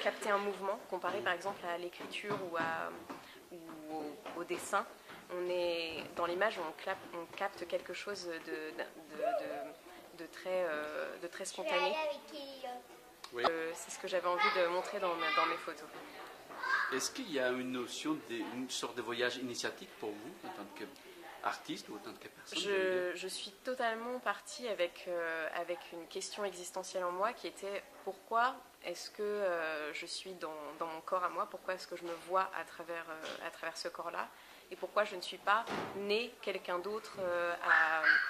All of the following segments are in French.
capter un mouvement, comparé par exemple à l'écriture ou au dessin. Dans l'image, on capte quelque chose de très spontané. Oui. C'est ce que j'avais envie de montrer dans mes photos. Est-ce qu'il y a une notion, une sorte de voyage initiatique pour vous, en tant qu'artiste ou en tant que personne? Je suis totalement partie avec une question existentielle en moi qui était pourquoi est-ce que je suis dans mon corps à moi, pourquoi est-ce que je me vois à travers ce corps-là, et pourquoi je ne suis pas née quelqu'un d'autre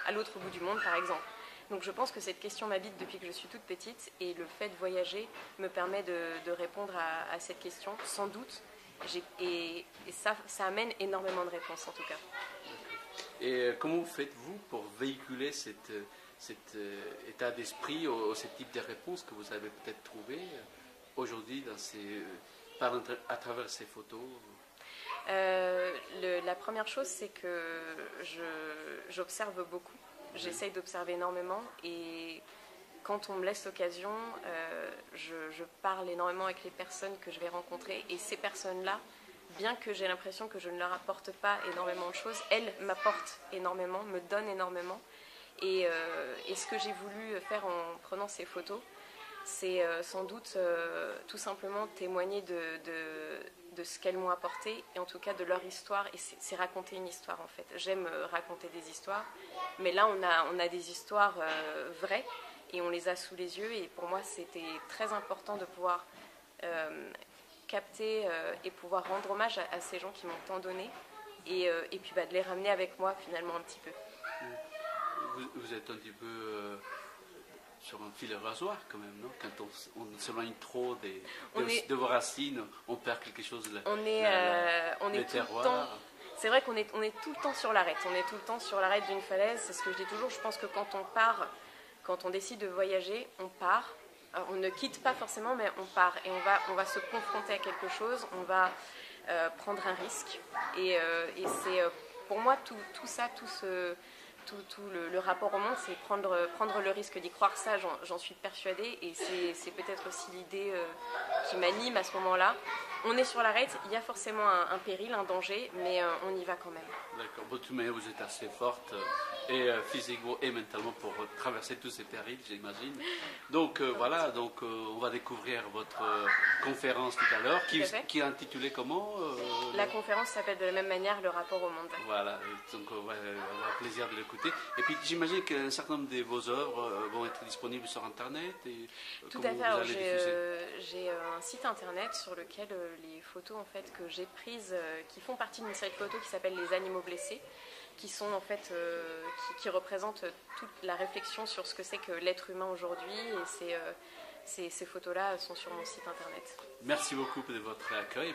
à l'autre bout du monde, par exemple. Donc je pense que cette question m'habite depuis que je suis toute petite, et le fait de voyager me permet de répondre à cette question, sans doute. Et ça amène énormément de réponses, en tout cas. Et comment faites-vous pour véhiculer cet état d'esprit ou ce type de réponse que vous avez peut-être trouvé aujourd'hui à travers ces photos? La première chose, c'est que j'observe beaucoup. J'essaye d'observer énormément, et quand on me laisse l'occasion, je parle énormément avec les personnes que je vais rencontrer, et ces personnes-là, bien que j'ai l'impression que je ne leur apporte pas énormément de choses, elles m'apportent énormément, me donnent énormément. Et ce que j'ai voulu faire en prenant ces photos, c'est sans doute tout simplement témoigner de ce qu'elles m'ont apporté, et en tout cas de leur histoire. Et c'est raconter une histoire, en fait. J'aime raconter des histoires, mais là on a des histoires vraies, et on les a sous les yeux. Et pour moi, c'était très important de pouvoir capter et pouvoir rendre hommage à ces gens qui m'ont tant donné, et puis de les ramener avec moi finalement un petit peu. Vous êtes un petit peu sur un fil rasoir quand même, non? Quand on s'éloigne trop de vos racines, on perd quelque chose. On est tout le temps. C'est vrai qu'on est tout le temps sur l'arête. On est tout le temps sur l'arête d'une falaise. C'est ce que je dis toujours. Je pense que quand on part, quand on décide de voyager, on part. On ne quitte pas forcément, mais on part, et on va se confronter à quelque chose. On va prendre un risque. Et c'est pour moi tout ça, tout le rapport au monde, c'est prendre le risque d'y croire. Ça, j'en suis persuadée, et c'est peut-être aussi l'idée qui m'anime à ce moment-là. On est sur l'arête, il y a forcément un péril, un danger, mais on y va quand même. D'accord, mais vous êtes assez forte, et physiquement et mentalement, pour traverser tous ces périls, j'imagine. Donc voilà, on va découvrir votre conférence tout à l'heure, qui est intitulée comment La conférence s'appelle de la même manière Le rapport au monde. Voilà, donc on va avoir plaisir de l'écouter. Et puis j'imagine qu'un certain nombre de vos œuvres vont être disponibles sur Internet. Tout à fait. Alors, j'ai un site Internet sur lequel les photos en fait, que j'ai prises, qui font partie d'une série de photos qui s'appelle Les animaux blessés, qui sont en fait qui représentent toute la réflexion sur ce que c'est que l'être humain aujourd'hui, et ces photos-là sont sur mon site Internet. Merci beaucoup de votre accueil.